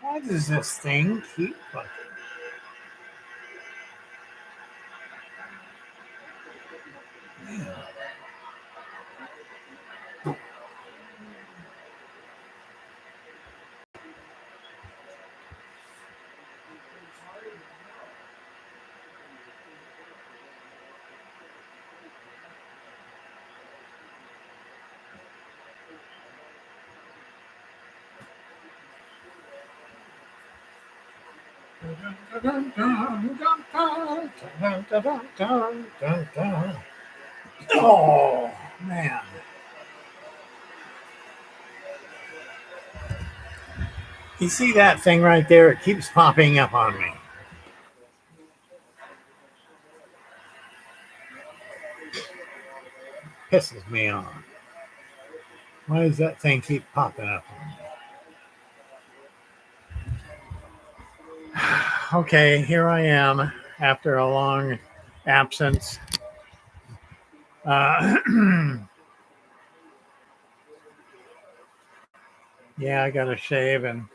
Why does this thing keep fucking? Man. Oh, man. You see that thing right there? It keeps popping up on me. Pisses me off. Why does that thing keep popping up on me? Okay, here I am after a long absence. Yeah, I got to shave and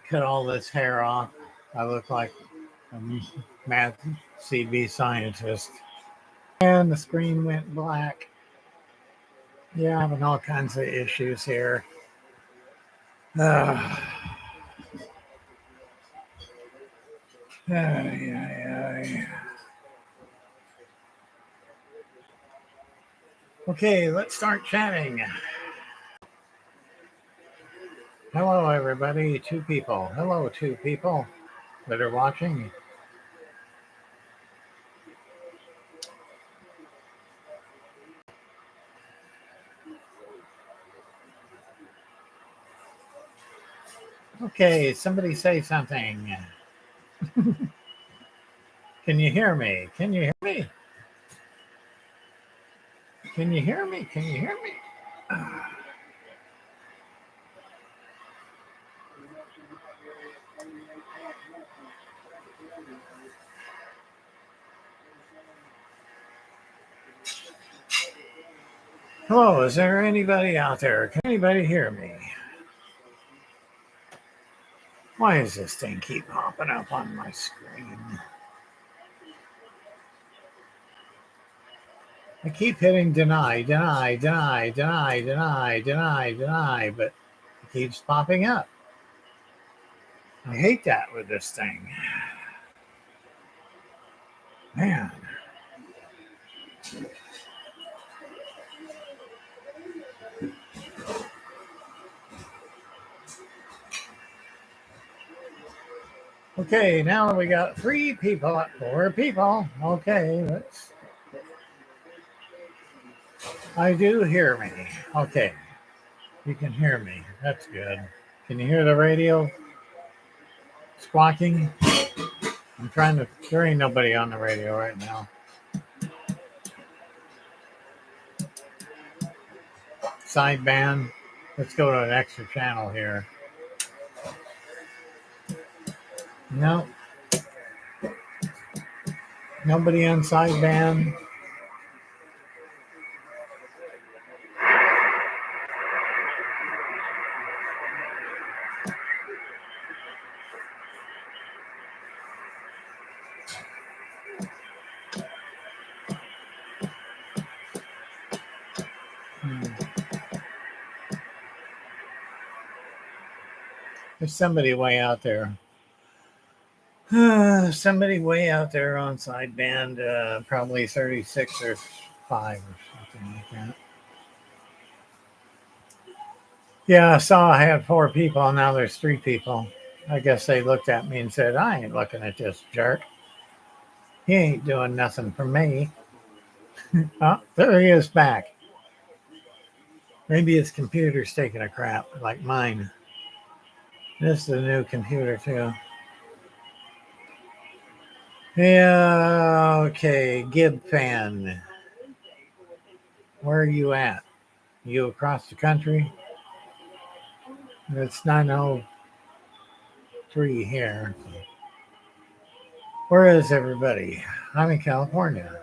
cut all this hair off. I look like a mad CB scientist. And the screen went black. Yeah, having all kinds of issues here. Uh, Okay, let's start chatting. Hello, everybody. Two people. Hello, two people that are watching. Okay, somebody say something. Can you hear me? Can you hear me? Can you hear me? Can you hear me? Hello, is there anybody out there? Can anybody hear me? Why does this thing keep popping up on my screen? I keep hitting deny, deny, deny, deny, deny, deny, deny, but it keeps popping up. I hate that with this thing. Man. Okay, now we got 3 people, 4 people. Okay, let's. I do hear me. Okay, you can hear me. That's good. Can you hear the radio squawking? I'm trying to. There ain't nobody on the radio right now. Sideband. Let's go to an extra channel here. No. Nobody on sideband. There's somebody way out there. Somebody way out there on sideband, probably 36 or 5 or something like that. Yeah, I saw I had 4 people. Now there's 3 people. I guess they looked at me and said, I ain't looking at this jerk. He ain't doing nothing for me. Oh, there he is back. Maybe his computer's taking a crap like mine. This is a new computer, too. Yeah, okay. Gib fan, where are you at? You across the country? It's 9:03 here. Where is everybody? I'm in California,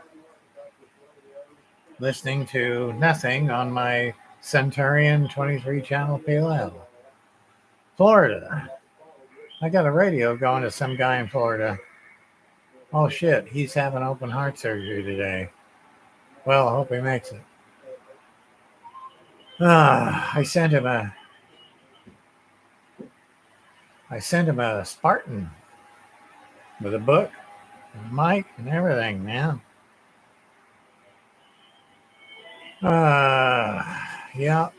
listening to nothing on my Centurion 23 channel PLL. Florida. I got a radio going to some guy in Florida. Oh shit, he's having open heart surgery today. Well, I hope he makes it. I sent him a Spartan with a book and a mic and everything, man. Yeah.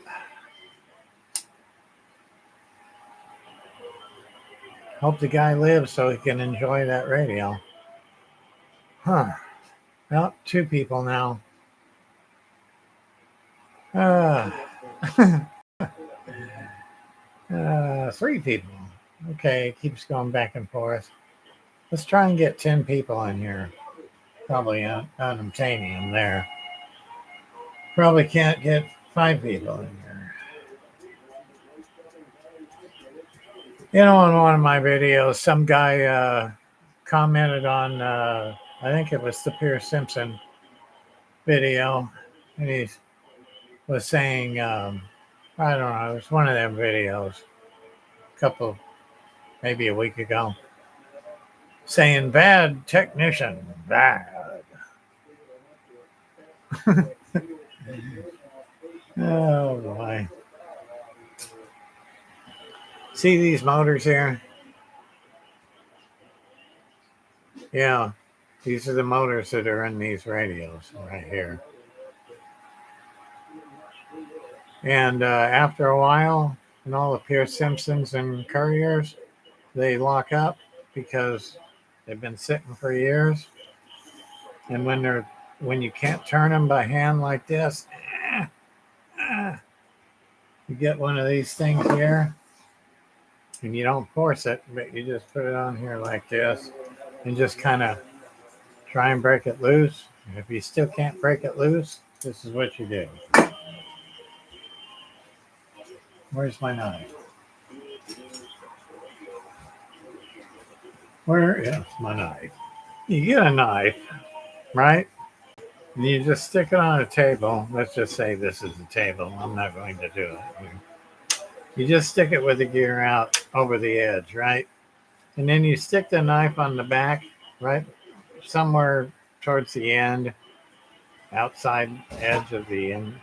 Hope the guy lives so he can enjoy that radio. Huh. Well, two people now. Uh, three people. Okay, it keeps going back and forth. Let's try and get 10 people in here. Probably unobtainium there. Probably can't get 5 people in here. You know, in one of my videos, some guy commented on, I think it was the Pierce Simpson video, and he was saying, I don't know, it was one of them videos, maybe a week ago, saying bad technician, bad. Oh boy. See these motors here? Yeah, these are the motors that are in these radios right here. And after a while, and all the Pierce Simpsons and Couriers, they lock up because they've been sitting for years. And when you can't turn them by hand like this, you get one of these things here, and you don't force it, but you just put it on here like this, and just kind of try and break it loose. And if you still can't break it loose, this is what you do. Where's my knife? Where is my knife? You get a knife, right? And you just stick it on a table. Let's just say this is a table. I'm not going to do it. You just stick it with the gear out over the edge, right? And then you stick the knife on the back, right? Somewhere towards the end, outside edge of the end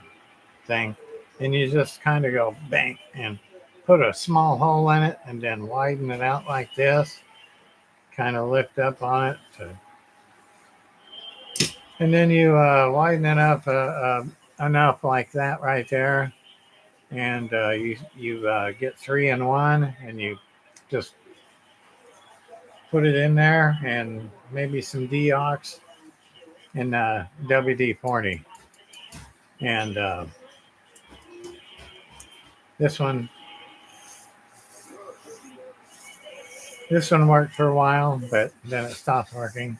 thing. And you just kind of go bang and put a small hole in it and then widen it out like this. Kind of lift up on it. And then you widen it up enough like that right there. And you get 3-in-1 and you just put it in there and maybe some deox and WD-40. And this one worked for a while, but then it stopped working.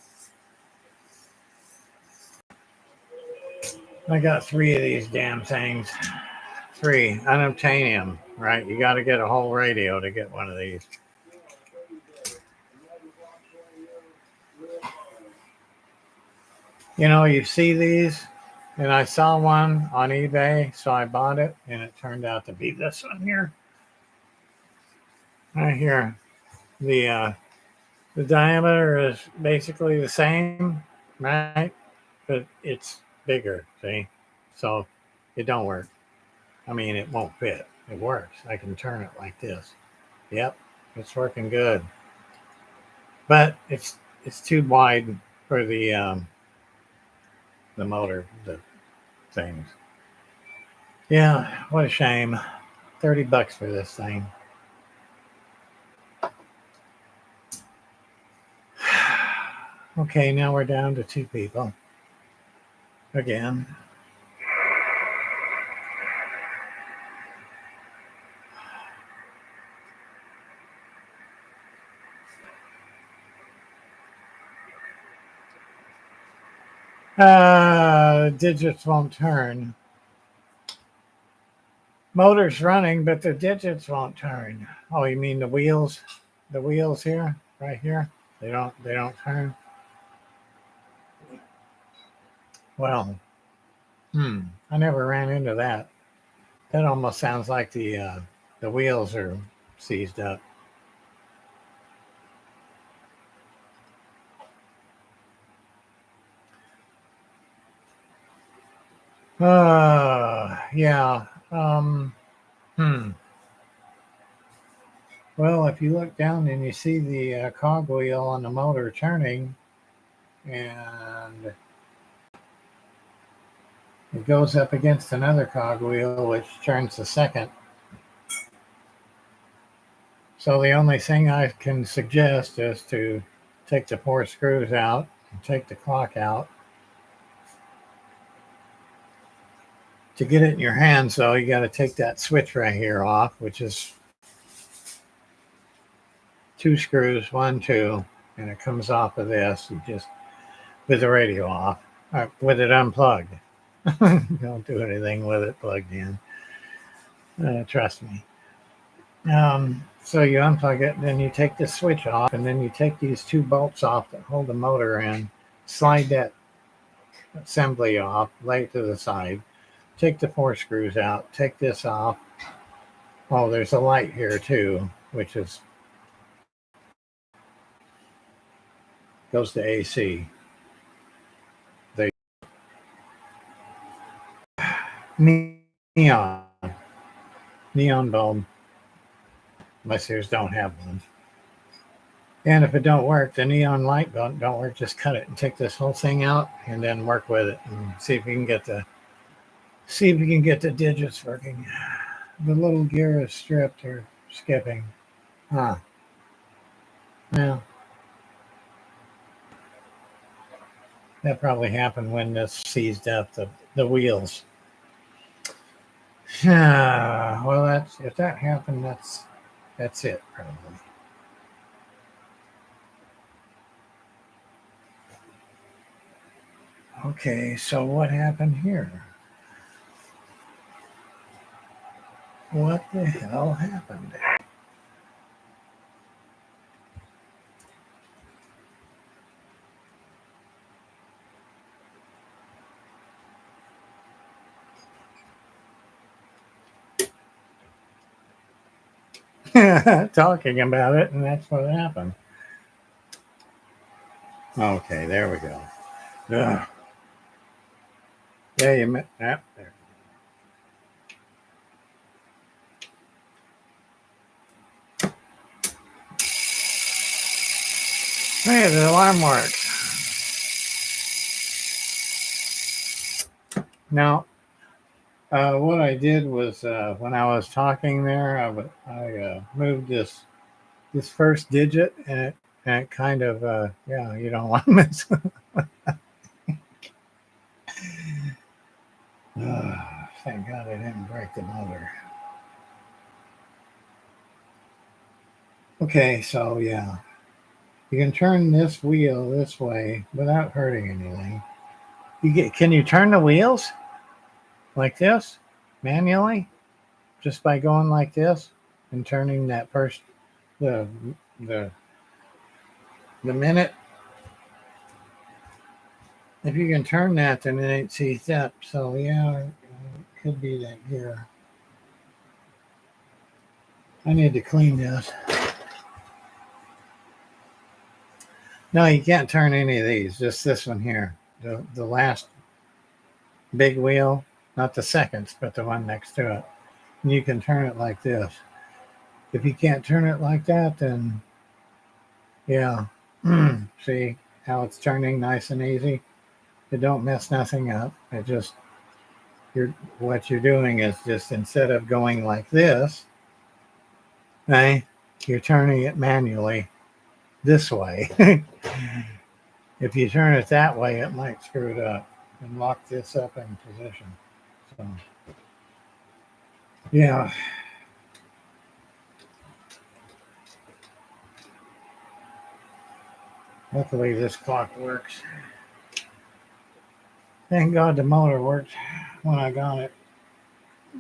I got 3 of these damn things. 3 unobtainium, right? You got to get a whole radio to get one of these. You know, you see these, and I saw one on eBay, so I bought it, and it turned out to be this one here. Right here. The diameter is basically the same, right? But it's bigger, see? So it don't work. I mean, it won't fit. It works. I can turn it like this. Yep, it's working good. But it's too wide for the motor, the things. Yeah, what a shame. $30 for this thing. Okay, now we're down to 2 people. Again. Digits won't turn. Motor's running, but the digits won't turn. Oh, you mean the wheels? The wheels here, right here? They don't turn. Well, I never ran into that. That almost sounds like the wheels are seized up. Yeah. Hmm. Well, if you look down and you see the cogwheel on the motor turning, and it goes up against another cogwheel, which turns the second. So the only thing I can suggest is to take the 4 screws out and take the clock out. To get it in your hands, though, you got to take that switch right here off, which is 2 screws, 1, 2, and it comes off of this. You just with the radio off, with it unplugged. Don't do anything with it plugged in. Trust me. So you unplug it, and then you take the switch off, and then you take these 2 bolts off that hold the motor in, slide that assembly off, lay it to the side, take the 4 screws out, take this off. Oh, there's a light here too, which is goes to AC. The neon neon bulb. Unless yours don't have one. And if it don't work, the neon light don't work, just cut it and take this whole thing out and then work with it and see if you can get the digits working. The little gear is stripped or skipping. Huh. Well, that probably happened when this seized up the wheels. Well, that's if that happened, that's it probably. Okay, so what happened here? What the hell happened? Talking about it, and that's what happened. Okay, there we go. Ugh. Yeah, you met that there. Hey, the alarm works. Now, what I did was when I was talking there, I moved this first digit, and it kind of yeah, you don't want to miss. Thank God I didn't break the motor. Okay, so yeah, you can turn this wheel this way without hurting anything. Can you turn the wheels like this manually just by going like this and turning that first the the the minute. If you can turn that, then it ain't seized up. So yeah, it could be that gear. I need to clean this. No, you can't turn any of these. Just this one here, the last big wheel, not the seconds, but the one next to it. And you can turn it like this. If you can't turn it like that, then yeah. See how it's turning nice and easy? It don't mess nothing up. It just what you're doing is just instead of going like this, okay, you're turning it manually this way. If you turn it that way, it might screw it up and lock this up in position. So yeah. Luckily this clock works. Thank God the motor worked when I got it.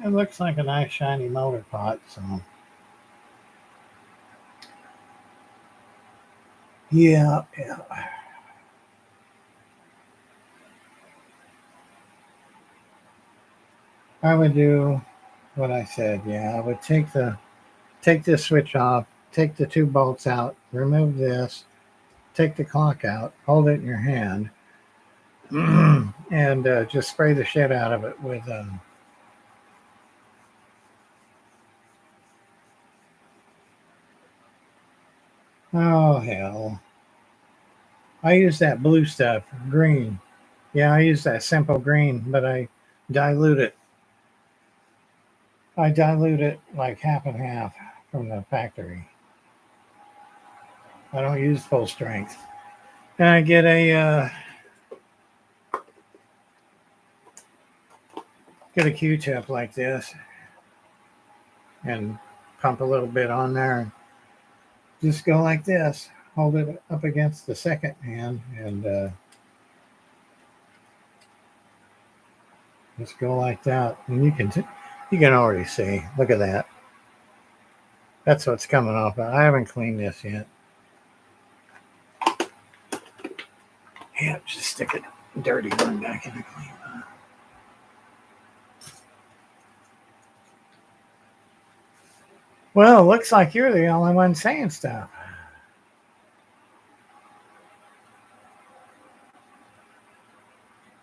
It looks like a nice shiny motor pot, so yeah. I would do what I said. Yeah, I would take this switch off, take the two bolts out, remove this, take the clock out, hold it in your hand, and just spray the shit out of it with oh hell. I use that blue stuff, green. Yeah, I use that simple green, but dilute it. I dilute it like half and half from the factory. I don't use full strength. And I get a Q-tip like this and pump a little bit on there. Just go like this. Hold it up against the second hand and just go like that. And you can already see. Look at that. That's what's coming off. I haven't cleaned this yet. Yeah, just stick it dirty one back in the clean one. Well, looks like you're the only one saying stuff.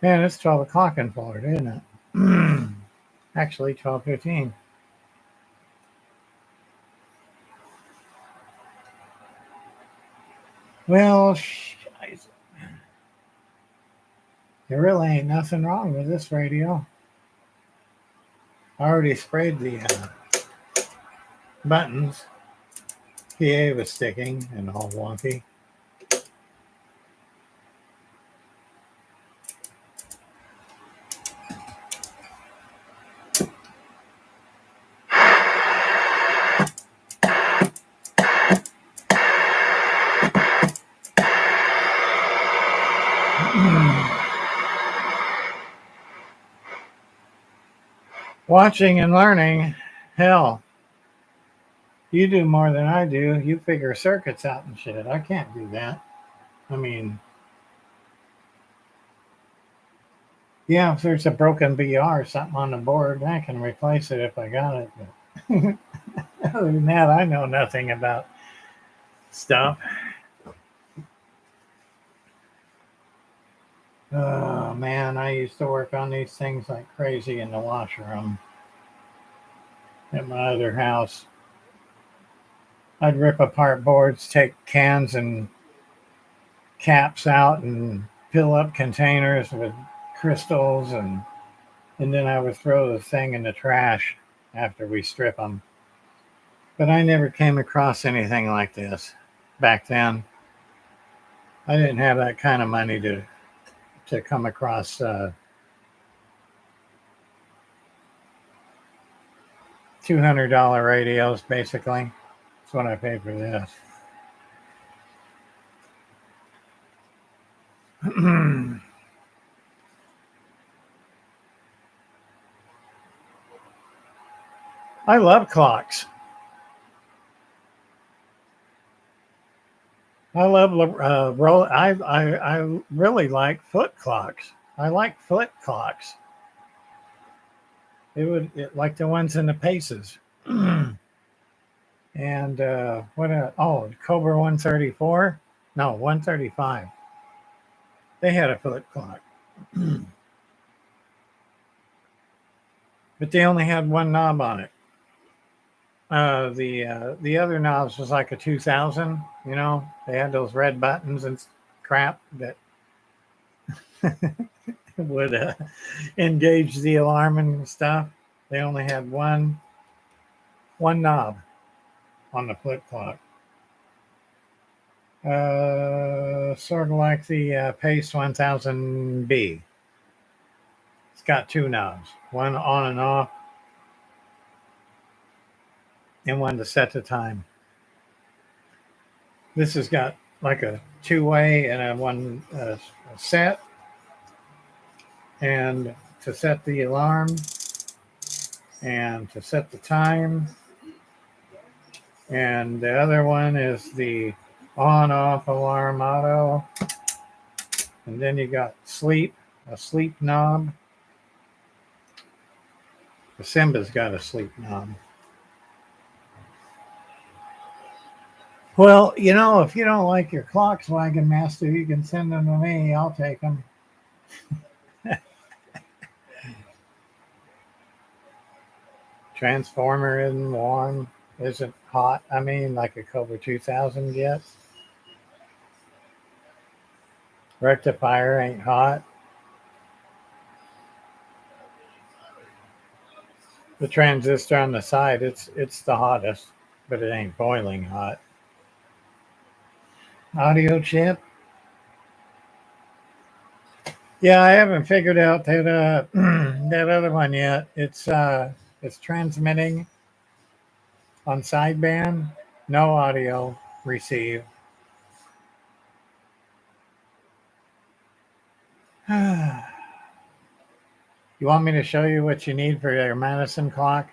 Man, it's 12 o'clock in Florida, isn't it? Actually, 12:15. Well, there really ain't nothing wrong with this radio. I already sprayed the buttons. PA was sticking and all wonky. Watching and learning, hell, you do more than I do. You figure circuits out and shit. I can't do that. I mean, yeah, if there's a broken BR or something on the board, I can replace it if I got it. But other than that, I know nothing about stuff. Oh man, I used to work on these things like crazy in the washroom at my other house. I'd rip apart boards, take cans and caps out and fill up containers with crystals and then I would throw the thing in the trash after we strip them. But I never came across anything like this back then. I didn't have that kind of money to come across $200 radios, basically. That's what I paid for this. I love clocks. I love roll. I really like foot clocks. I like foot clocks. Like the ones in the paces. And Cobra 134? No, 135. They had a foot clock. But they only had one knob on it. The other knobs was like a 2000, you know, they had those red buttons and crap that would engage the alarm and stuff. They only had one knob on the foot clock. Sort of like the Pace 1000B. It's got two knobs, one on and off, and one to set the time. This has got like a two-way and a one set. and to set the alarm and to set the time. And the other one is the on off alarm auto. And then you got a sleep knob. The Simba's got a sleep knob. Well, if you don't like your clocks, Wagon Master, you can send them to me. I'll take them. Transformer isn't warm, isn't hot. I mean, like a Cobra 2000 gets. Rectifier ain't hot. The transistor on the side, it's the hottest, but it ain't boiling hot. Audio chip. Yeah, I haven't figured out that that other one yet. It's transmitting on sideband, no audio receive. You want me to show you what you need for your Madison clock?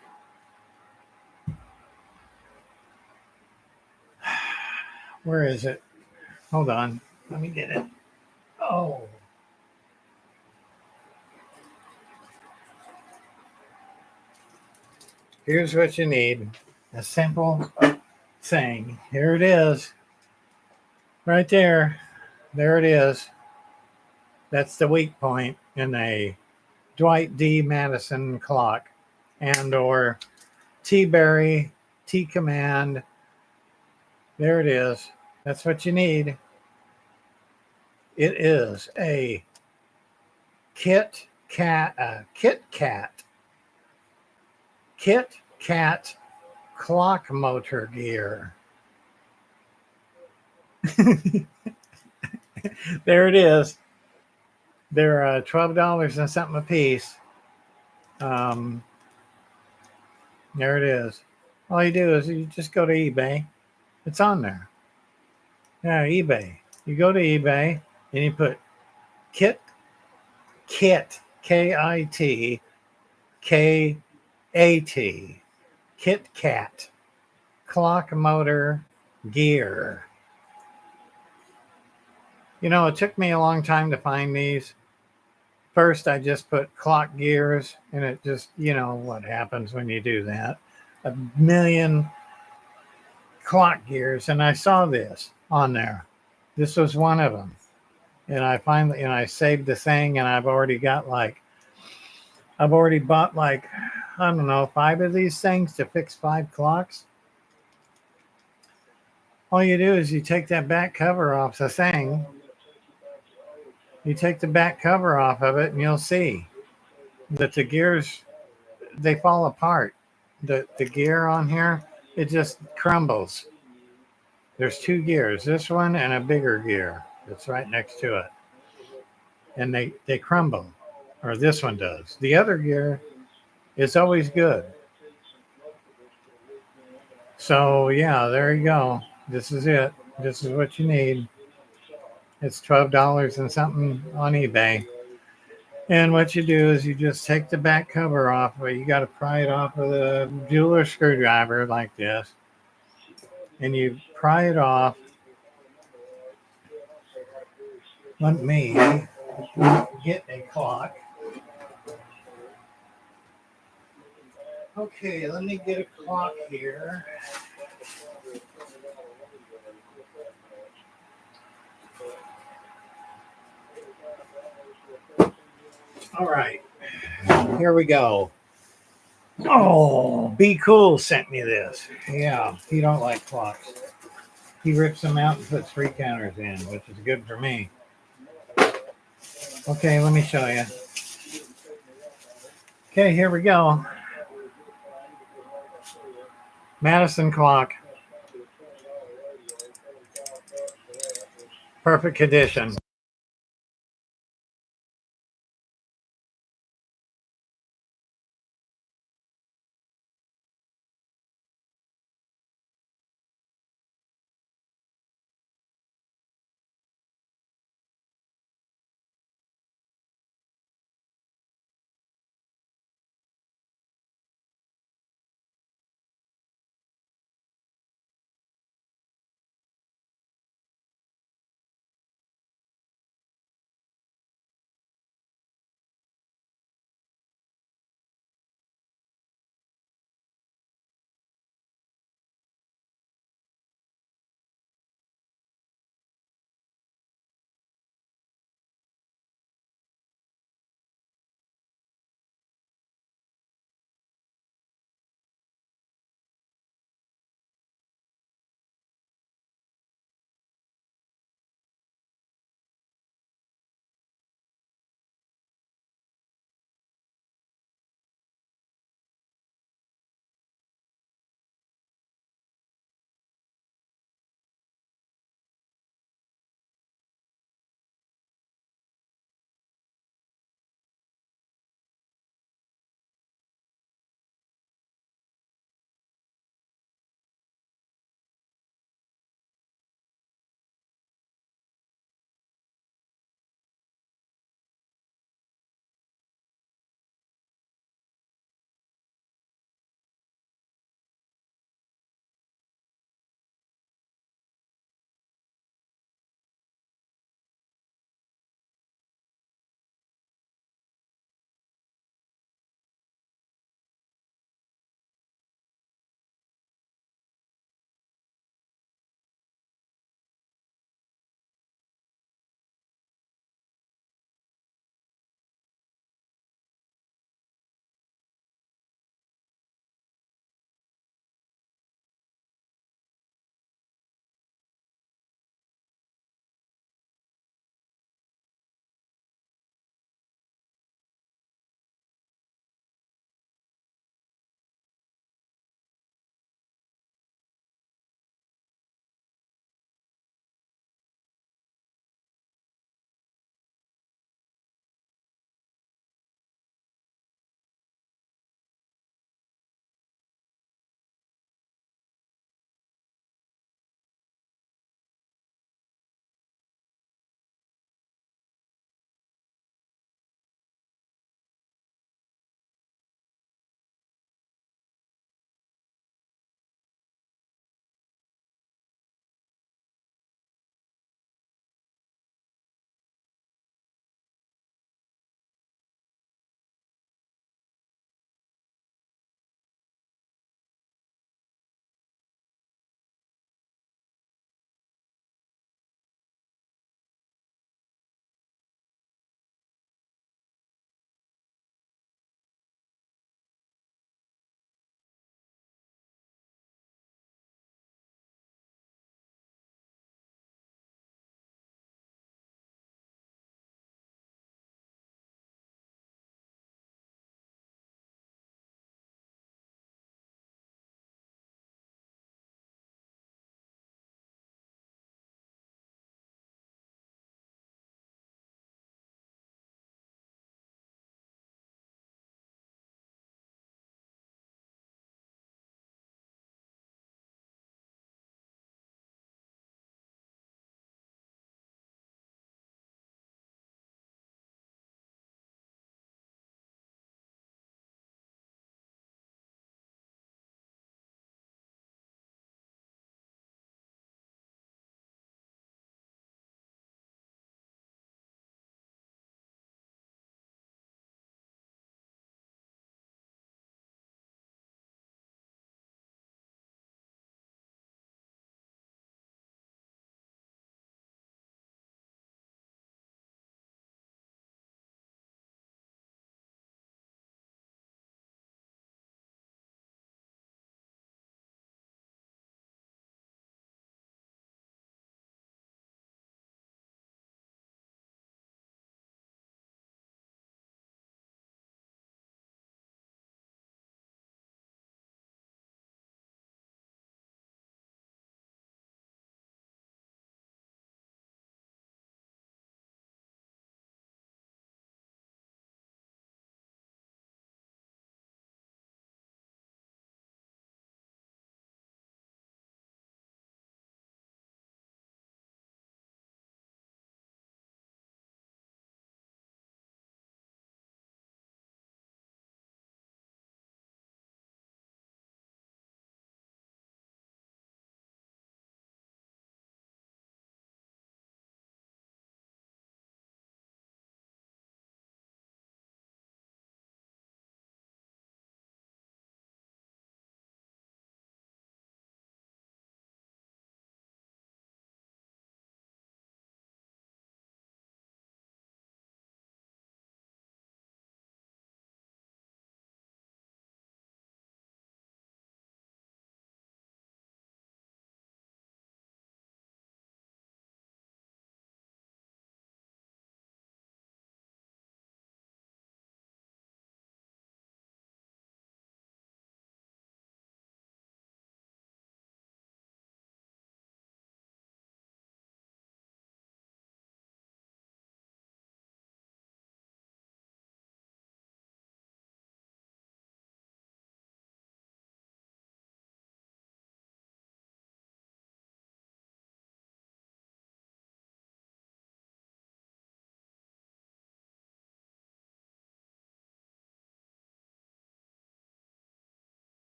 Where is it? Hold on. Let me get it. Oh. Here's what you need. A simple thing. Here it is. Right there. There it is. That's the weak point in a Dwight D. Madison clock and or T-Berry, T-Command. There it is. That's what you need. It is a Kit Kat clock motor gear. There it is. They're $12 and something a piece. Um, there it is. All you do is you just go to eBay. It's on there. Yeah, eBay. You go to eBay and you put Kit, K-I-T, K-A-T, Kit Kat, clock motor gear. It took me a long time to find these. First, I just put clock gears, and it just, what happens when you do that. A million clock gears, and I saw this on there. This was one of them. And I saved the thing, and I've already bought like, I don't know, 5 of these things to fix 5 clocks. All you do is you take that back cover off the thing. You take the back cover off of it, and you'll see that the gears, they fall apart. The gear on here, it just crumbles. There's 2 gears, this one and a bigger gear that's right next to it. And they crumble, or this one does. The other gear is always good. So yeah, there you go. This is it. This is what you need. It's $12 and something on eBay. And what you do is you just take the back cover off, but you got to pry it off with a jeweler screwdriver like this. And you pry it off. Let me get a clock. Okay, let me get a clock here. All right, here we go. Oh, Be Cool sent me this. Yeah, he don't like clocks. He rips them out and puts 3 counters in, which is good for me. Okay, let me show you. Okay, here we go. Madison clock. Perfect condition.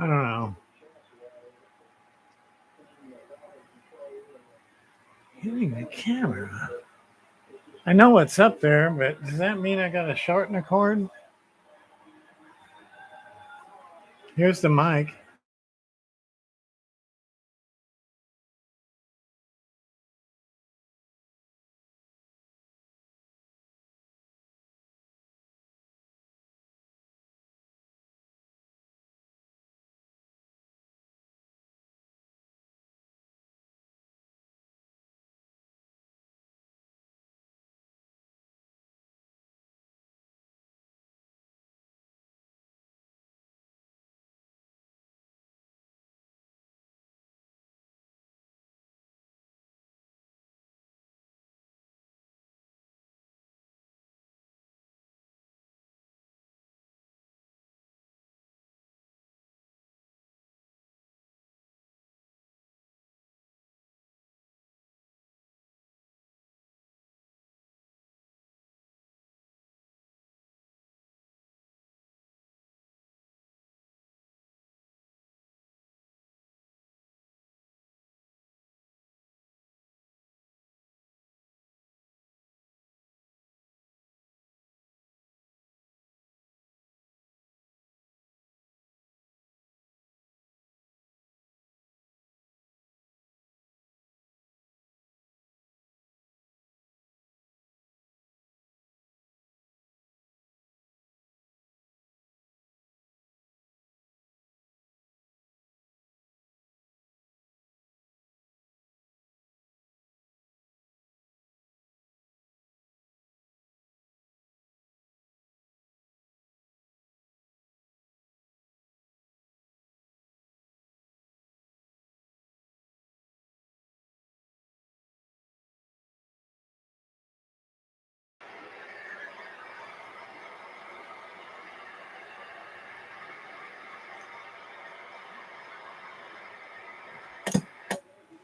I don't know. Hitting the camera. I know what's up there, but does that mean I got to shorten the cord? Here's the mic.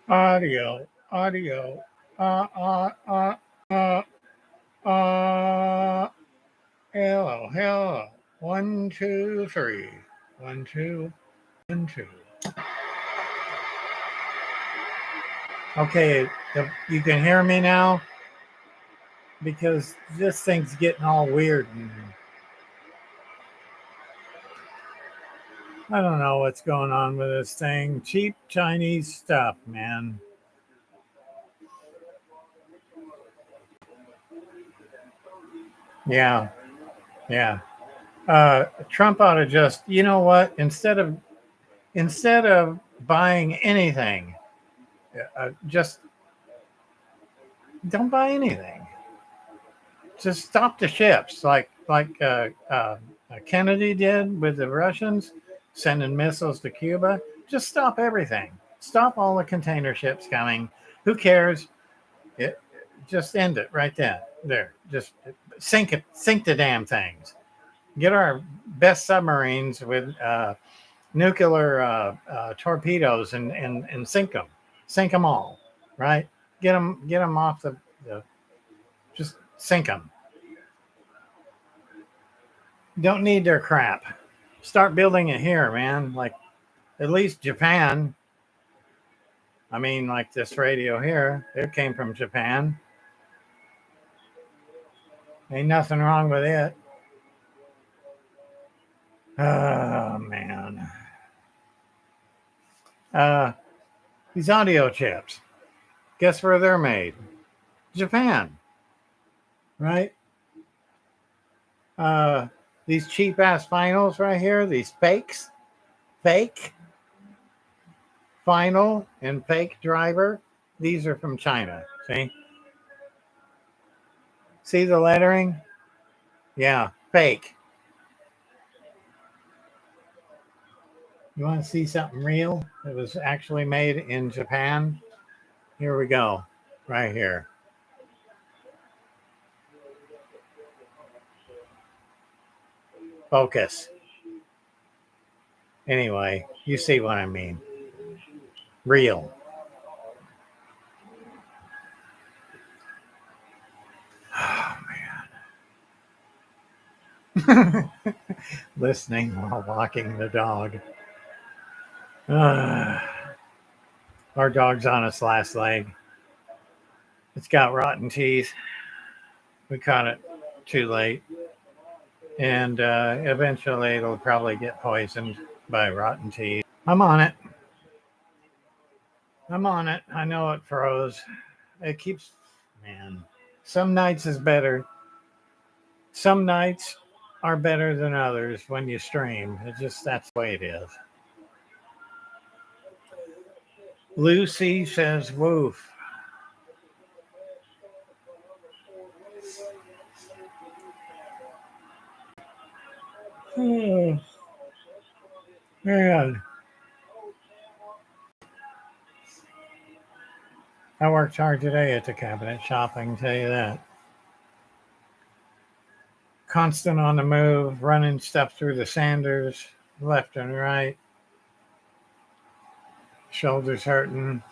Audio, audio. Uh, uh, uh, uh, hello, hello. 1, 2, 3. 1, 2, 1, 2. Okay, you can hear me now because this thing's getting all weird. And I don't know what's going on with this thing. Cheap Chinese stuff, man. Yeah, yeah. Trump ought to just, you know what? Instead of buying anything, just don't buy anything. Just stop the ships, like Kennedy did with the Russians, sending missiles to Cuba. Just stop everything. Stop all the container ships coming. Who cares? It, just end it right then. There. Just sink it. Sink the damn things. Get our best submarines with nuclear torpedoes and sink them all, right? Get them off the just sink them. Don't need their crap. Start building it here, man. Like at least Japan. I mean, like this radio here, it came from Japan. Ain't nothing wrong with it. Oh man. Uh, these audio chips. Guess where they're made? Japan, right? Uh, these cheap ass finals right here, these fake final and fake driver, these are from China. See the lettering? Yeah, fake. You want to see something real that was actually made in Japan? Here we go, right here. Focus. Anyway, you see what I mean. Real. Oh, man. Listening while walking the dog. Uh, our dog's on its last leg. It's got rotten teeth. We caught it too late. And eventually it'll probably get poisoned by rotten teeth. I'm on it. I'm on it. I know it froze. It keeps, man. Some nights is better. Some nights are better than others when you stream. It just, that's the way it is. Lucy says, woof. Oh, man. I worked hard today at the cabinet shop, I can tell you that. Constant on the move, running stuff through the sanders, left and right. Shoulders hurting.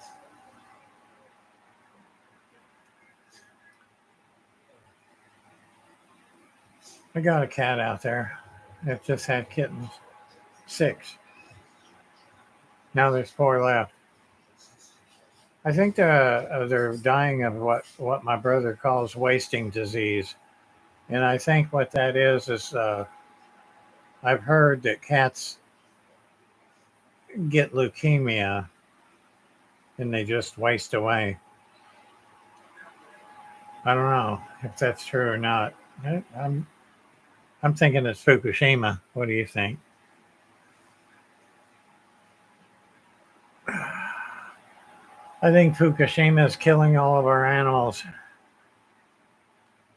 I got a cat out there. It just had kittens. 6. Now there's 4 left. I think they're dying of what my brother calls wasting disease. And I think what that is I've heard that cats get leukemia and they just waste away. I don't know if that's true or not. I'm thinking it's Fukushima. What do you think? I think Fukushima is killing all of our animals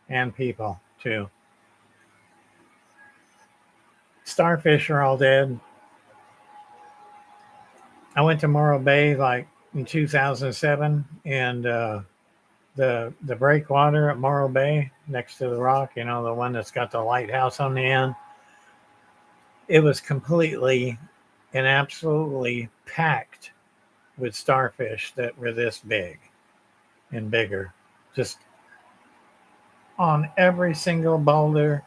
and people too. Starfish are all dead. I went to Morro Bay like in 2007, and the breakwater at Morro Bay next to the rock, you know, the one that's got the lighthouse on the end, it was completely and absolutely packed with starfish that were this big and bigger. Just on every single boulder,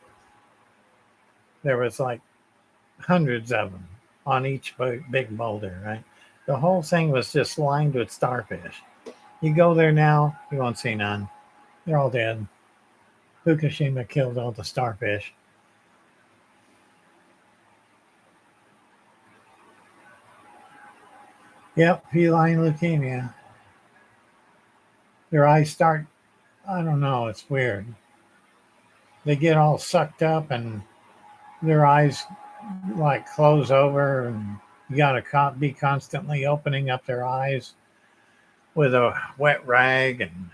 there was like hundreds of them on each big boulder, right? The whole thing was just lined with starfish. You go there now, you won't see none. They're all dead. Fukushima killed all the starfish. Yep, feline leukemia. Their eyes start, I don't know, it's weird. They get all sucked up and their eyes like close over, and you got to be constantly opening up their eyes with a wet rag, and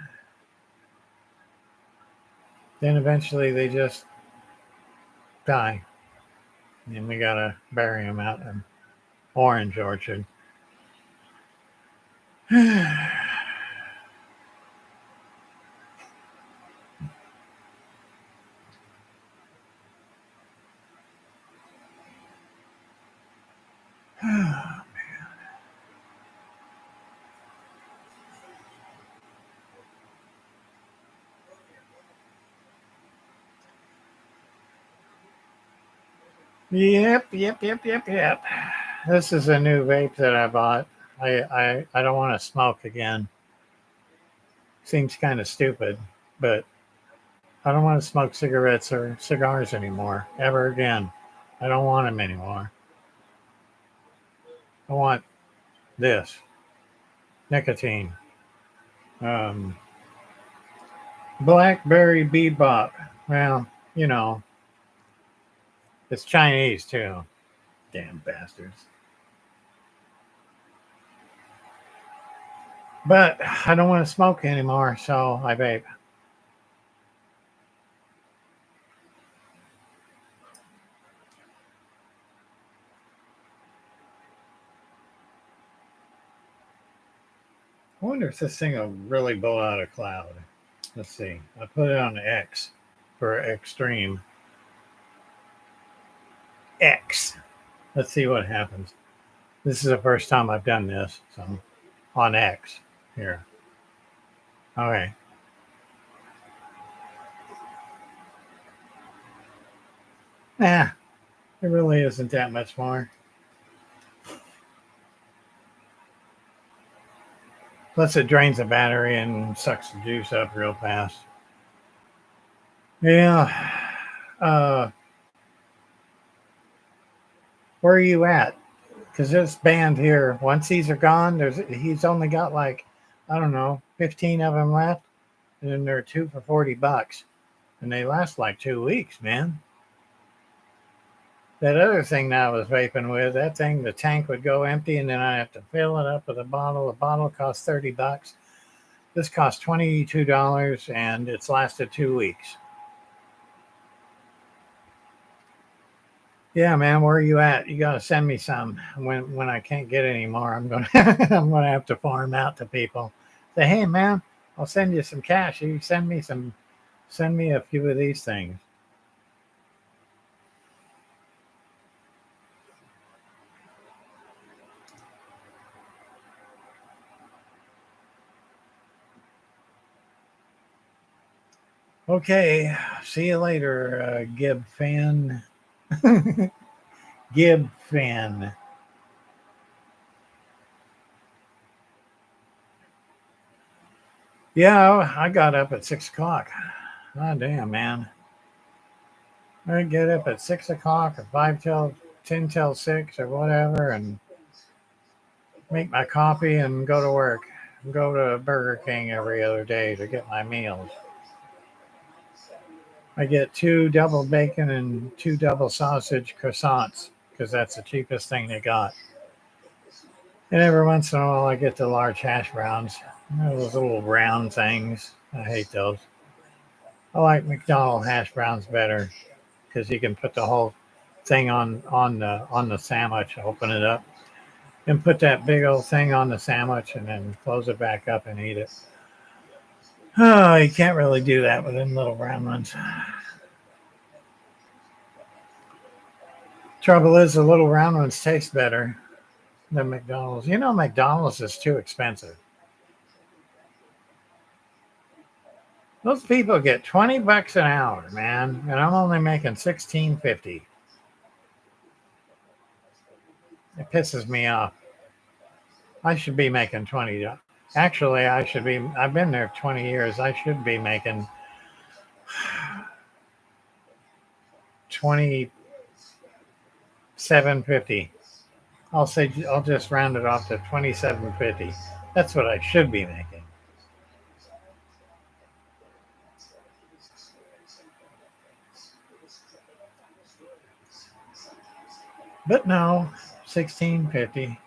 then eventually they just die. And we got to bury them out in Orange Orchard. Yep. This is a new vape that I bought. I don't want to smoke again. Seems kind of stupid, but I don't want to smoke cigarettes or cigars anymore, ever again. I don't want them anymore. I want this nicotine. Um, Blackberry Bebop. Well, you know, it's Chinese too. Damn bastards. But I don't want to smoke anymore, so I vape. I wonder if this thing will really blow out a cloud. Let's see. I put it on X for extreme. X. Let's see what happens. This is the first time I've done this, so on X here. Okay. Nah, it really isn't that much more. Plus, it drains the battery and sucks the juice up real fast. Yeah. Uh, where are you at? Because this band here, once these are gone, he's only got like, I don't know, 15 of them left, and then they're two for $40, and they last like 2 weeks, man. That other thing that I was vaping with, that thing, the tank would go empty, and then I have to fill it up with a bottle. A bottle costs $30. This costs $22, and it's lasted 2 weeks. Yeah, man, where are you at? You gotta send me some. When I can't get any more, I'm gonna I'm gonna have to farm out to people. Say, hey, man, I'll send you some cash. You send me a few of these things. Okay, see you later, Gib fan. Gib fan. Yeah, I got up at 6 o'clock. Oh damn, man. I get up at 6 o'clock or 5 till 10 till 6 or whatever, and make my coffee and go to work. Go to Burger King every other day to get my meals. I get two double bacon and two double sausage croissants because that's the cheapest thing they got. And every once in a while, I get the large hash browns. Those little round things. I hate those. I like McDonald's hash browns better because you can put the whole thing on the sandwich. Open it up and put that big old thing on the sandwich, and then close it back up and eat it. Oh, you can't really do that with them little round ones. Trouble is, the little round ones taste better than McDonald's. You know, McDonald's is too expensive. Those people get $20 an hour, man, and I'm only making $16.50. It pisses me off. I should be making 20. Actually, I should be. I've been there 20 years. I should be making 27.50. I'll just round it off to 27.50. That's what I should be making. But no, 16.50.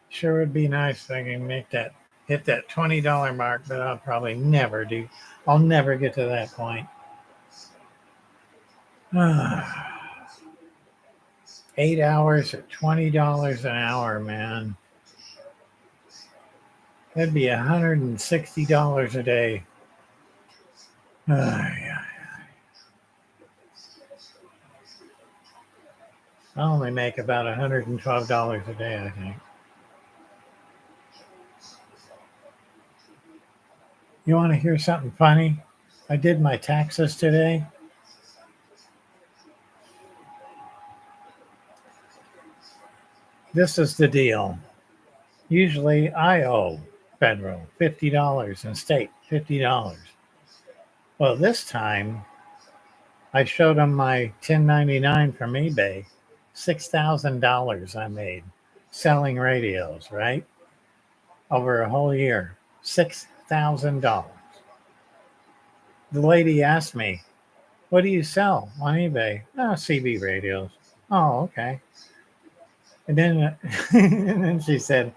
Sure would be nice if I can hit that $20 mark, but I'll probably never do. I'll never get to that point. 8 hours at $20 an hour, man. That'd be $160 a day. Yeah. I only make about $112 a day, I think. You want to hear something funny? I did my taxes today. This is the deal. Usually I owe federal $50 and state $50. Well, this time I showed them my 1099 from eBay. $6,000 I made selling radios, right? Over a whole year. $6,000. The lady asked me, what do you sell on eBay? Oh, CB radios. Oh, okay. And then, and then she said,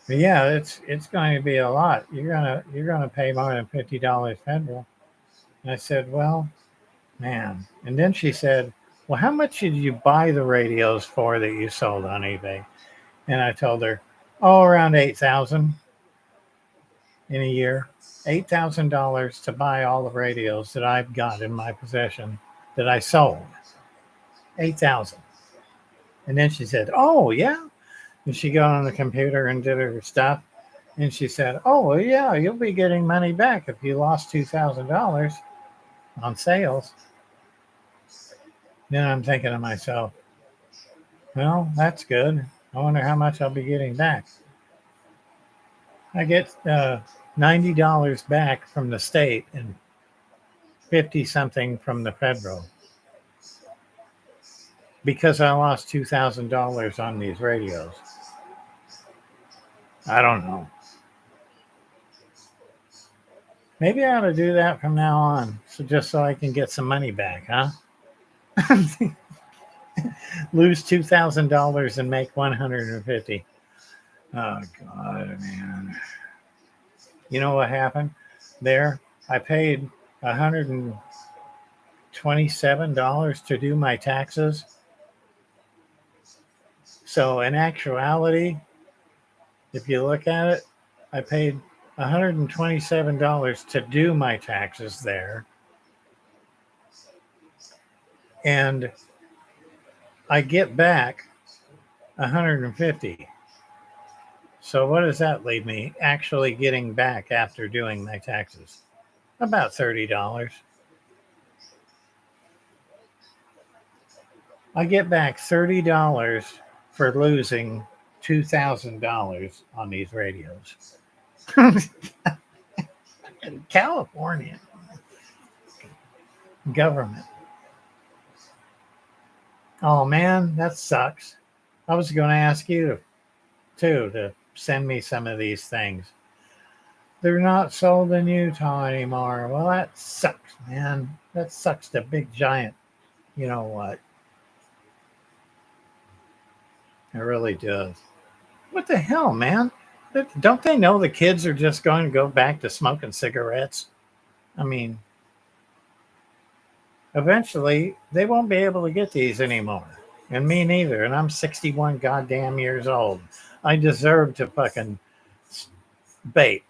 yeah, it's going to be a lot. You're gonna pay more than $50 federal. And I said, well, man. And then she said, well, how much did you buy the radios for that you sold on eBay? And I told her, oh, around 8,000 in a year. $8,000 to buy all the radios that I've got in my possession that I sold. 8,000. And then she said, oh, yeah. And she got on the computer and did her stuff. And she said, oh, well, yeah, you'll be getting money back if you lost $2,000 on sales. Then I'm thinking to myself, well, that's good. I wonder how much I'll be getting back. I get $90 back from the state and 50 something from the federal because I lost $2,000 on these radios. I don't know. Maybe I ought to do that from now on, so just so I can get some money back, huh? Lose $2,000 and make 150. Oh God, man! You know what happened there? I paid $127 to do my taxes. So in actuality, if you look at it, I paid $127 to do my taxes there. And I get back 150. So what does that leave me actually getting back after doing my taxes? About $30. I get back $30 for losing $2,000 on these radios. In California government. Oh man, that sucks. I was going to ask you too to send me some of these things. They're not sold in Utah anymore. Well, that sucks, man. That sucks to big giant. You know what? It really does. What the hell, man? Don't they know the kids are just going to go back to smoking cigarettes? I mean, eventually they won't be able to get these anymore. And me neither. And I'm 61 goddamn years old. I deserve to fucking vape.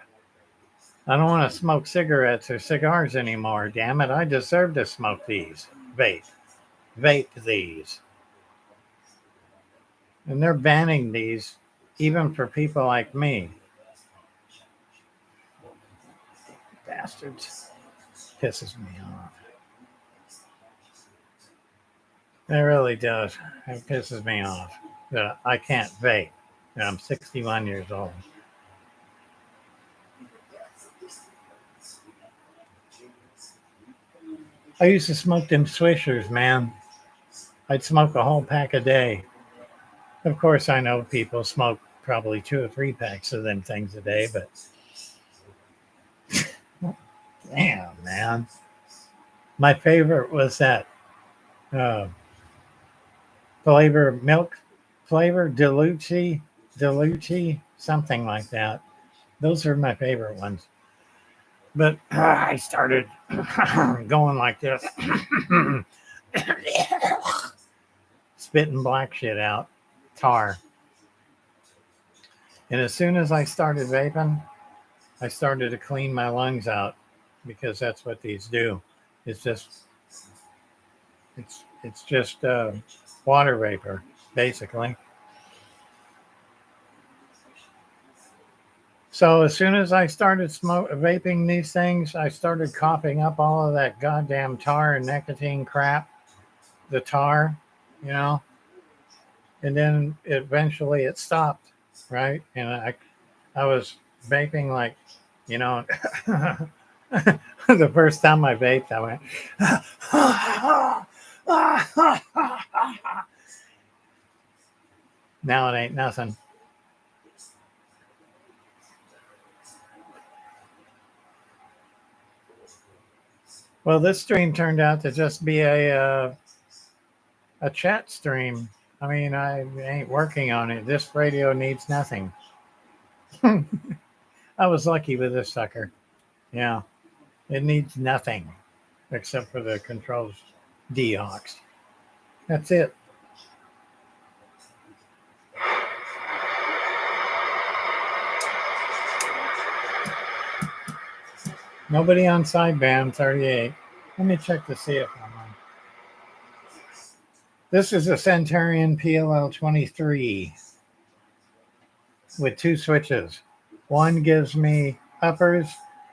I don't want to smoke cigarettes or cigars anymore. Damn it. I deserve to smoke these. Vape these. And they're banning these even for people like me. Bastards. Pisses me off. It really does. It pisses me off that I can't vape. And I'm 61 years old. I used to smoke them swishers, man. I'd smoke a whole pack a day. Of course, I know people smoke probably 2 or 3 packs of them things a day, but damn, man. My favorite was that uh, milk flavor, Delucci, something like that. Those are my favorite ones. But I started going like this, spitting black shit out, tar. And as soon as I started vaping, I started to clean my lungs out because that's what these do. It's just water vapor, basically. So as soon as I started vaping these things, I started coughing up all of that goddamn tar and nicotine crap, the tar, you know. And then eventually it stopped, right? And I was vaping like, you know, the first time I vaped, I went, now it ain't nothing. Well, this stream turned out to just be a chat stream. I mean, I ain't working on it. This radio needs nothing. I was lucky with this sucker. Yeah, it needs nothing except for the controls deox. That's it. Nobody on sideband 38. Let me check to see if I'm on. This is a Centurion PLL 23 with 2 switches. One gives me uppers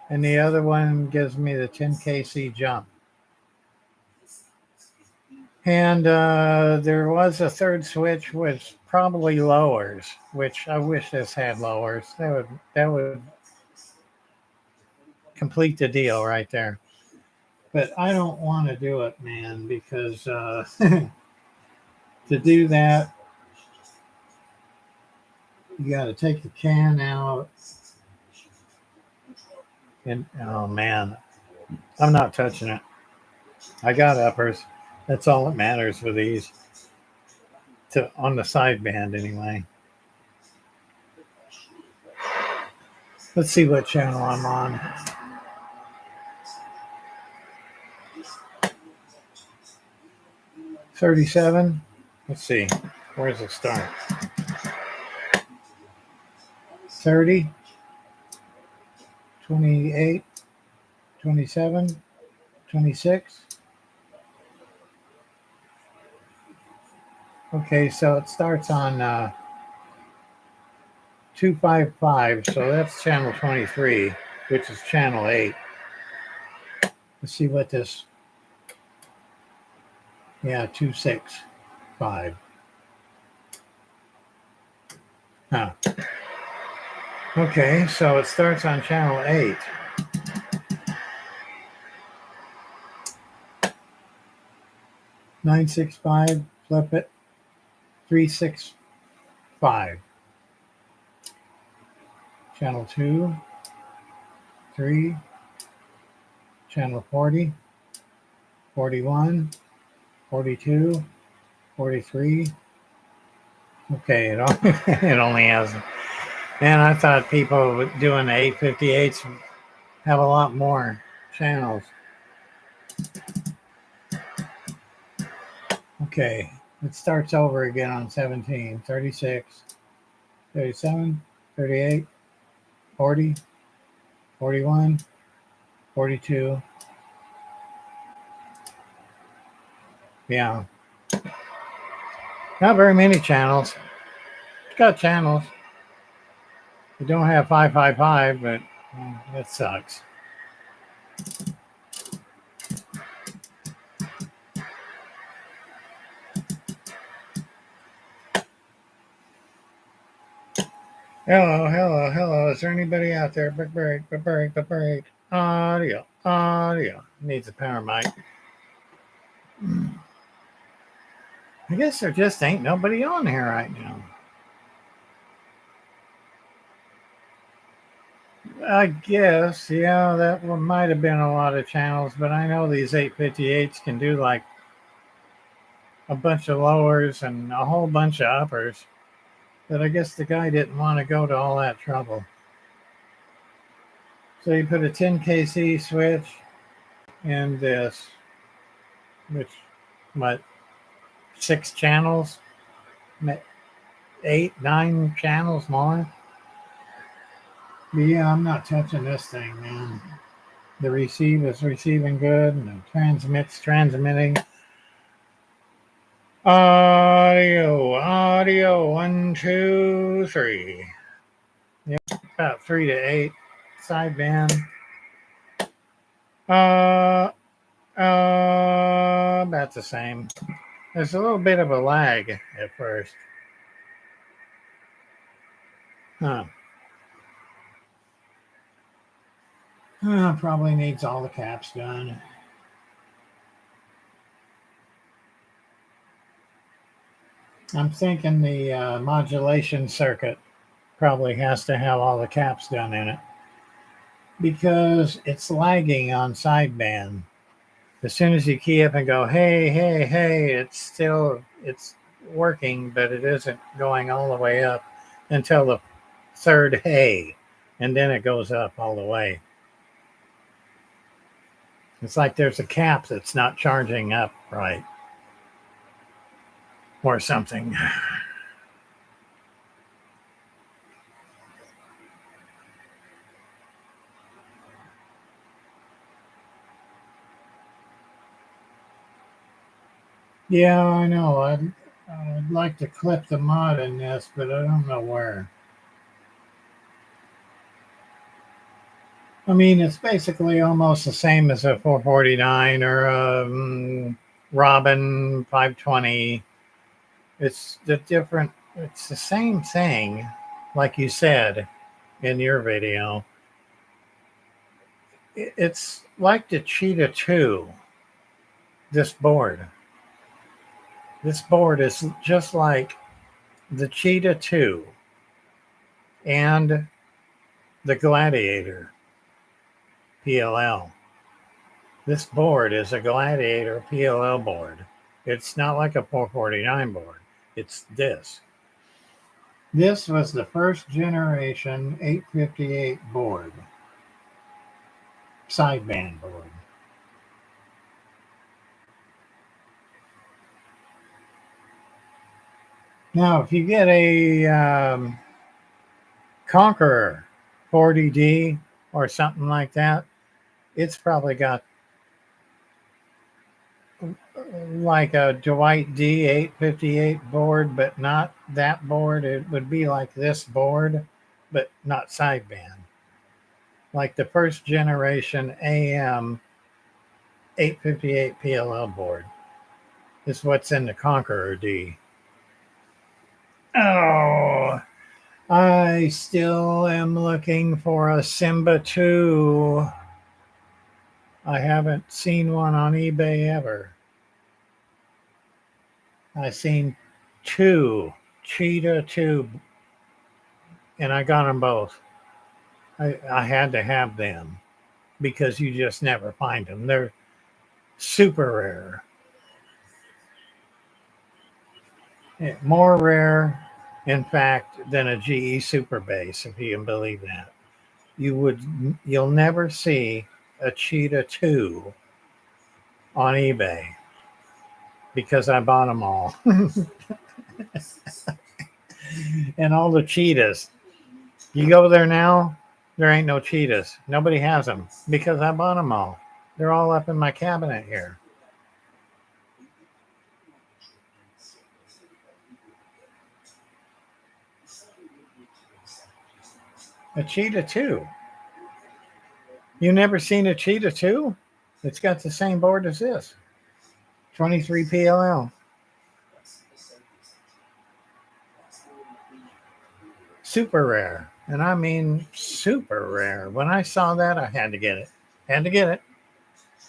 and the other one gives me the 10 kc jump. And there was a third switch which probably lowers, which I wish this had lowers. That would complete the deal right there. But I don't want to do it, man, because to do that, you got to take the can out. And oh man, I'm not touching it. I got uppers. That's all that matters with these. To on the sideband anyway. Let's see what channel I'm on. 37. Let's see. Where's it start? 30, 28, 27, 26. Okay, so it starts on 255, so that's channel 23, which is channel 8. Let's see what this, yeah, 265. Huh. Okay, so it starts on channel 8. Nine, 6, 5, flip it. 3, 6, 5. Channel 2, 3, channel 40, 41, 42, 43. Okay, it only has. Man, I thought people doing the 858s have a lot more channels. Okay, it starts over again on 17, 36, 37, 38, 40, 41, 42. Yeah. Not very many channels. It's got channels. We don't have 555, but it sucks. Hello, hello, hello. Is there anybody out there? Break. Audio. Needs a power mic. I guess there just ain't nobody on here right now. I guess, yeah, that might have been a lot of channels, but I know these 858s can do like a bunch of lowers and a whole bunch of uppers. But I guess the guy didn't want to go to all that trouble. So you put a 10 kc switch in this, which, what, 6 channels? 8, 9 channels more? But yeah, I'm not touching this thing, man. The receive is receiving good, and the transmit's transmitting. Audio, 1, 2, 3. Yep, about 3 to 8. Sideband. About the same. There's a little bit of a lag at first. Huh. Probably needs all the caps done. I'm thinking the modulation circuit probably has to have all the caps done in it because it's lagging on sideband. As soon as you key up and go, hey, it's working, but it isn't going all the way up until the third hey, and then it goes up all the way. It's like there's a cap that's not charging up right or something. Yeah, I know. I'd like to clip the mod in this, but I don't know where. I mean, it's basically almost the same as a 449 or a Robin 520. It's it's the same thing, like you said in your video. It's like the Cheetah 2, this board. This board is just like the Cheetah 2 and the Gladiator PLL. This board is a Gladiator PLL board. It's not like a 449 board. It's this. This was the first generation 858 board, sideband board. Now, if you get a Conqueror 40D or something like that, it's probably got like a Dwight D 858 board, but not that board. It would be like this board, but not sideband. Like the first generation AM 858 PLL board is what's in the Conqueror D. Oh, I still am looking for a Simba 2. I haven't seen one on eBay ever. I seen 2 Cheetah 2, and I got them both. I had to have them because you just never find them. They're super rare. More rare, in fact, than a GE Super Bass, if you can believe that. You'll never see a Cheetah 2 on eBay because I bought them all. And all the cheetahs. You go there now, there ain't no cheetahs. Nobody has them because I bought them all. They're all up in my cabinet here. A Cheetah 2. You never seen a Cheetah 2? It's got the same board as this. 23 PLL. Super rare. And I mean super rare. When I saw that, I had to get it. Had to get it.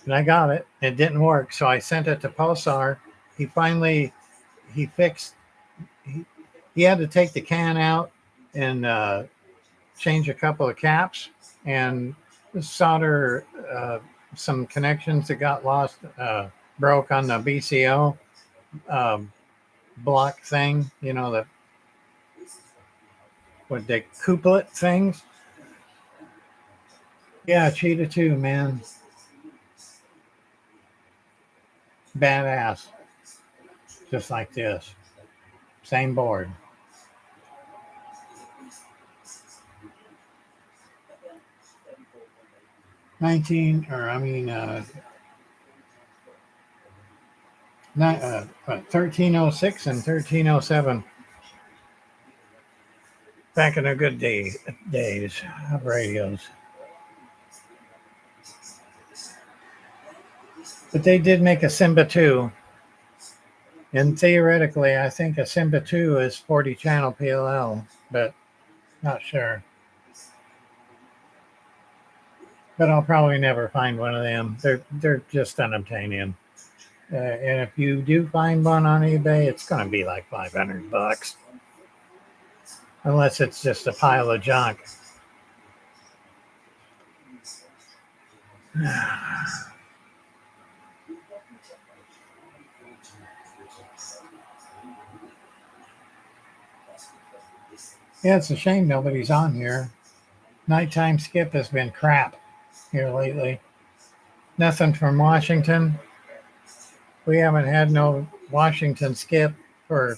And I got it. It didn't work. So I sent it to Pulsar. He fixed, he had to take the can out and change a couple of caps and solder some connections that got lost, broke on the BCO block thing, you know, the couplet things. Yeah, Cheetah 2, man. Badass. Just like this. Same board. Not 1306 and 1307. Back in the good days of radios. But they did make a Simba 2. And theoretically, I think a Simba 2 is 40 channel PLL, but not sure. But I'll probably never find one of them. They're just unobtainium. And if you do find one on eBay, it's going to be like $500, unless it's just a pile of junk. Yeah, it's a shame nobody's on here. Nighttime skip has been crap here lately. Nothing from Washington. We haven't had no Washington skip for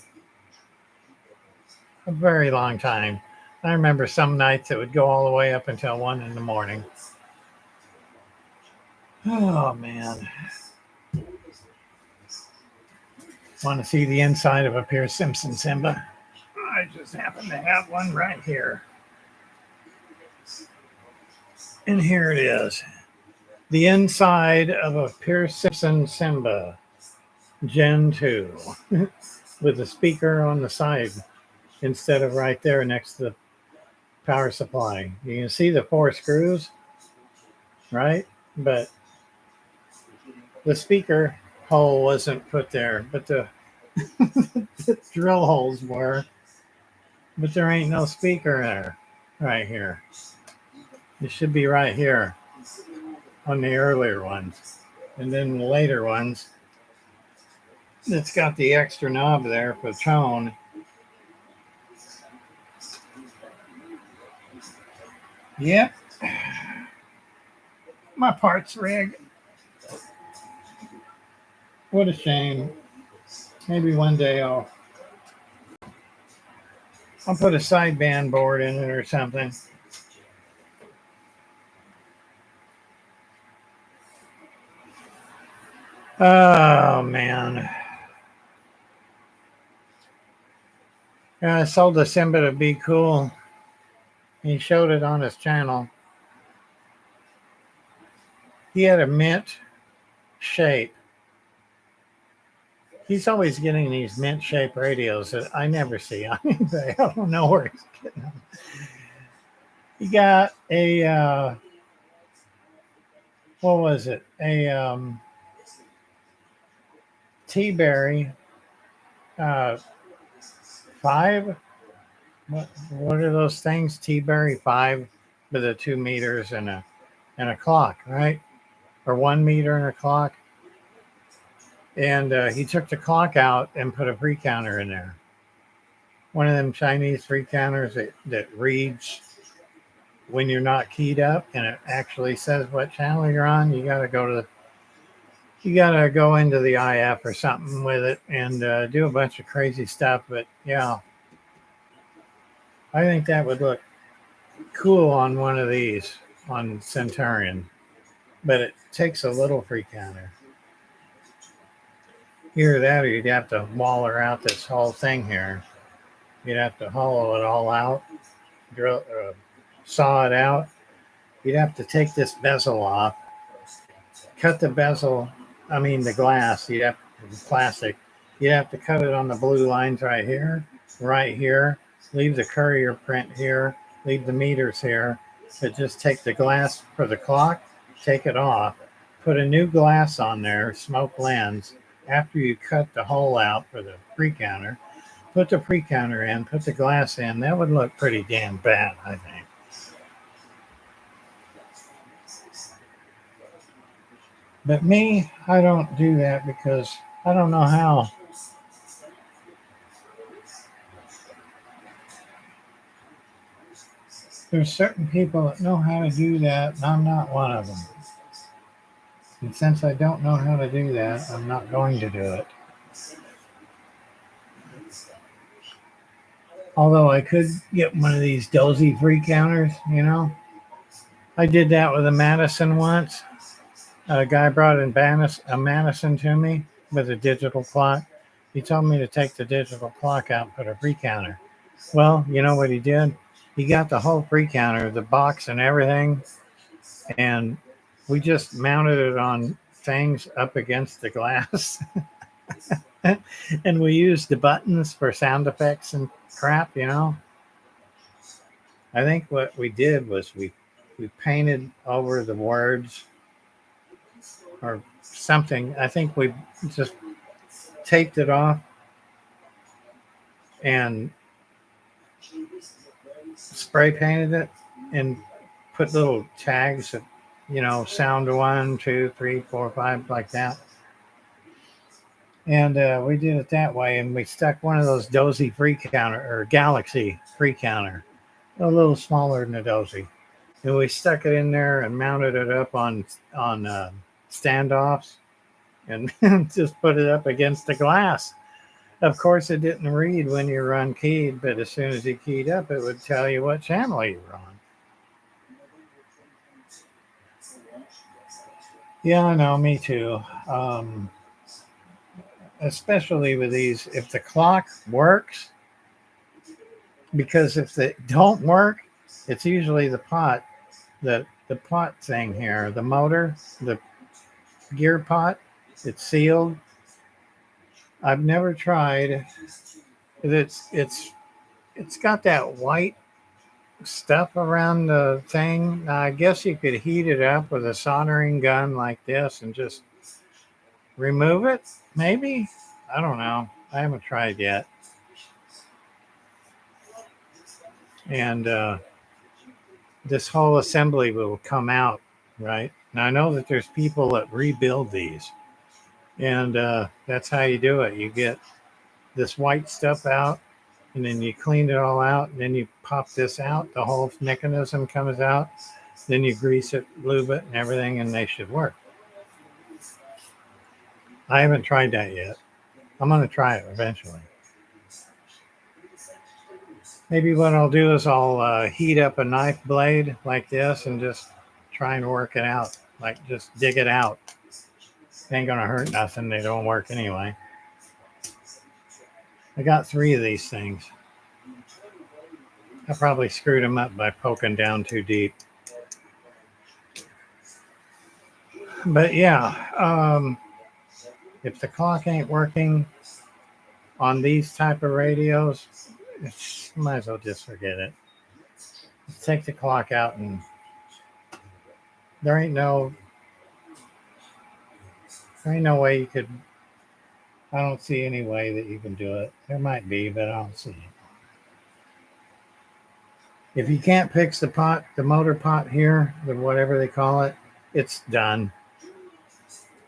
a very long time. I remember some nights it would go all the way up until 1 in the morning. Oh, man. Want to see the inside of a Pierce Simpson Simba? I just happen to have one right here. And here it is. The inside of a Pierce Simpson Simba. Gen 2 with the speaker on the side instead of right there next to the power supply. You can see the 4 screws, right? But the speaker hole wasn't put there, but the drill holes were. But there ain't no speaker there, right here. It should be right here on the earlier ones. And then the later ones, it's got the extra knob there for tone. Yep. My parts rig. What a shame. Maybe one day I'll put a sideband board in it or something. Oh man. Yeah, I sold the Simba to Be Cool. He showed it on his channel. He had a mint shape. He's always getting these mint shaped radios that I never see on eBay. I don't know where he's getting them. He got a what was it? A T-Berry 5. What are those things? T-Berry 5 with the 2 meters and a clock, right? Or 1 meter and a clock. And he took the clock out and put a pre-counter in there. One of them Chinese pre-counters that reads when you're not keyed up, and it actually says what channel you're on. You gotta go into the IF or something with it and do a bunch of crazy stuff. But yeah, I think that would look cool on one of these on Centurion. But it takes a little pre-counter. Either that or you'd have to waller out this whole thing here. You'd have to hollow it all out, saw it out. You'd have to take this bezel off, cut the bezel, the glass, the plastic. You'd have to cut it on the blue lines right here, leave the courier print here, leave the meters here, but just take the glass for the clock, take it off, put a new glass on there, smoke lens. After you cut the hole out for the pre-counter, put the pre-counter in, put the glass in. That would look pretty damn bad, I think. But me, I don't do that because I don't know how. There's certain people that know how to do that, and I'm not one of them. And since I don't know how to do that, I'm not going to do it. Although I could get one of these dozy free counters, I did that with a Madison once. A guy brought in a Madison to me with a digital clock. He told me to take the digital clock out and put a free counter. Well, you know what he did? He got the whole free counter, the box and everything, and we just mounted it on things up against the glass. And we used the buttons for sound effects and crap, I think what we did was we painted over the words or something. I think we just taped it off and spray painted it and put little tags that, sound 1, 2, 3, 4, 5, like that. And we did it that way, and we stuck one of those Dozy free counter or Galaxy free counter, a little smaller than a Dozy, and we stuck it in there and mounted it up on standoffs, and just put it up against the glass. Of course, it didn't read when you were unkeyed, but as soon as you keyed up, it would tell you what channel you were on. Yeah, I know, me too. Especially with these, if the clock works, because if they don't work, it's usually the pot thing here, the motor, the gear pot, it's sealed. I've never tried. It's got that white stuff around the thing. I guess you could heat it up with a soldering gun like this and just remove it. Maybe, I don't know. I haven't tried yet. And this whole assembly will come out, right? Now I know that there's people that rebuild these, and that's how you do it. You get this white stuff out, and then you clean it all out, and then you pop this out. The whole mechanism comes out. Then you grease it, lube it, and everything, and they should work. I haven't tried that yet. I'm going to try it eventually. Maybe what I'll do is I'll heat up a knife blade like this and just try and work it out. Like just dig it out. Ain't going to hurt nothing. They don't work anyway. I got 3 of these things. I probably screwed them up by poking down too deep. But yeah, if the clock ain't working on these type of radios, might as well just forget it. Just take the clock out, and there ain't no way you could. I don't see any way that you can do it. There might be, but I don't see it. If you can't fix the motor pot here, the whatever they call it, it's done.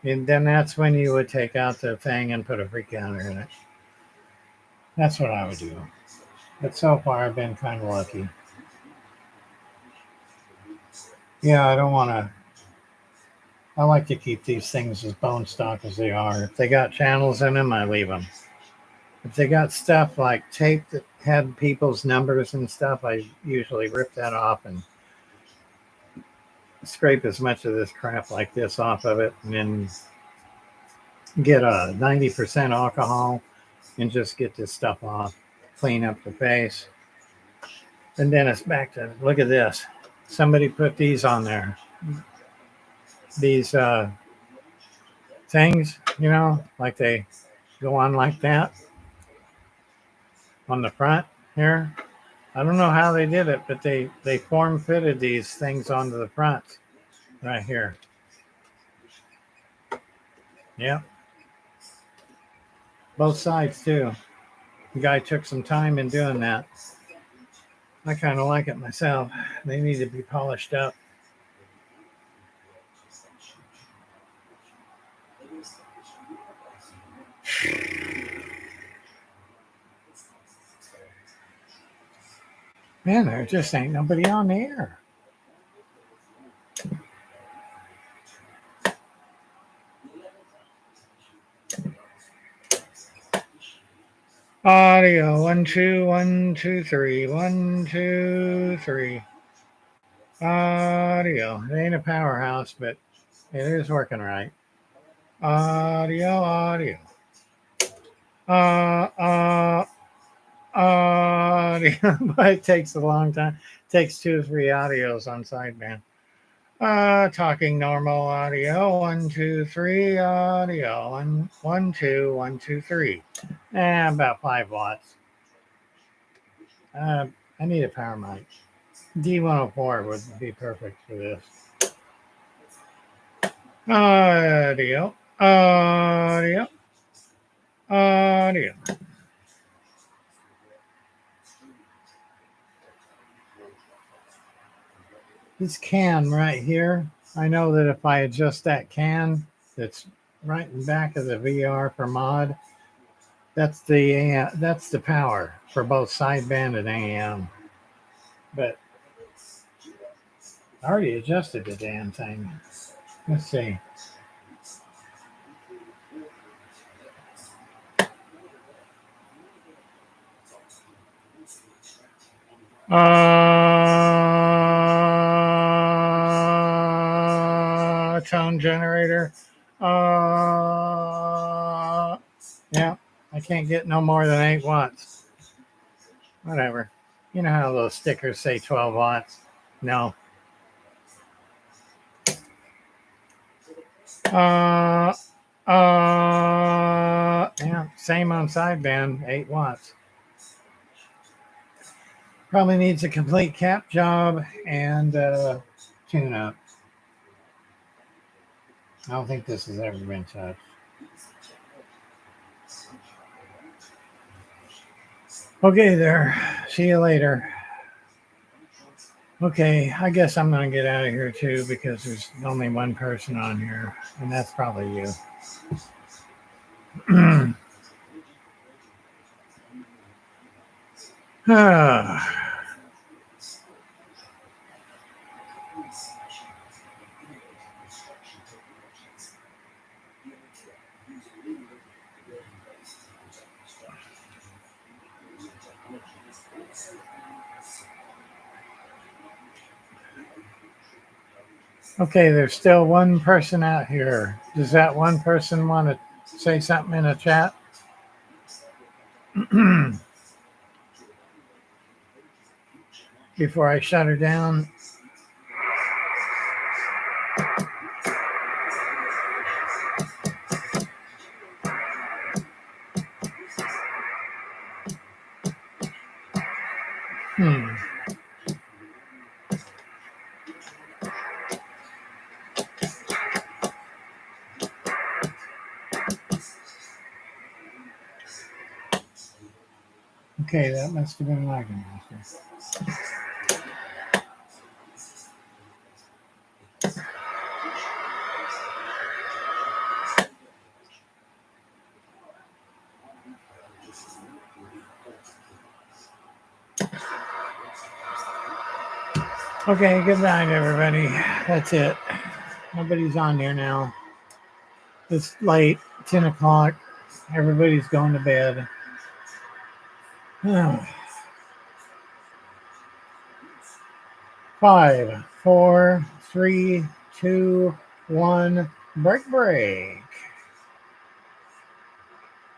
And then that's when you would take out the thing and put a free counter in it. That's what I would do. But so far, I've been kind of lucky. Yeah, I don't want to. I like to keep these things as bone stock as they are. If they got channels in them, I leave them. If they got stuff like tape that had people's numbers and stuff, I usually rip that off and scrape as much of this crap like this off of it, and then get a 90% alcohol and just get this stuff off, clean up the face. And then it's back to, look at this. Somebody put these on there. These things, like they go on like that on the front here. I don't know how they did it, but they form fitted these things onto the front right here. Yeah. Both sides too. The guy took some time in doing that. I kind of like it myself. They need to be polished up. Man, there just ain't nobody on the air. Audio 1 2 1 2 3 1 2 3. Audio. It ain't a powerhouse, but it is working right. Audio. Audio. But it takes a long time. It takes 2 or 3 audios on sideband. Talking normal audio 1 2 3 audio 1 2 1 2 3. About 5 watts. I need a power mic. D104 would be perfect for this. Audio. This can right here, I know that if I adjust that can that's right in back of the VR for mod, that's the power for both sideband and AM. But I already adjusted the damn thing. Let's see. Tone generator. Yeah, I can't get no more than 8 watts. Whatever. You know how those stickers say 12 watts? No. Yeah, Same on sideband, 8 watts. Probably needs a complete cap job and tune up. I don't think this has ever been touched. Okay there. See you later. Okay, I guess I'm going to get out of here too because there's only one person on here, and that's probably you. Okay, there's still one person out here. Does that one person want to say something in a chat? Before I shut her down. Okay, that must have been Wagon Master. Okay, good night, everybody. That's it. Nobody's on here now. It's late, 10 o'clock. Everybody's going to bed. 5, 4, 3, 2, 1. Break.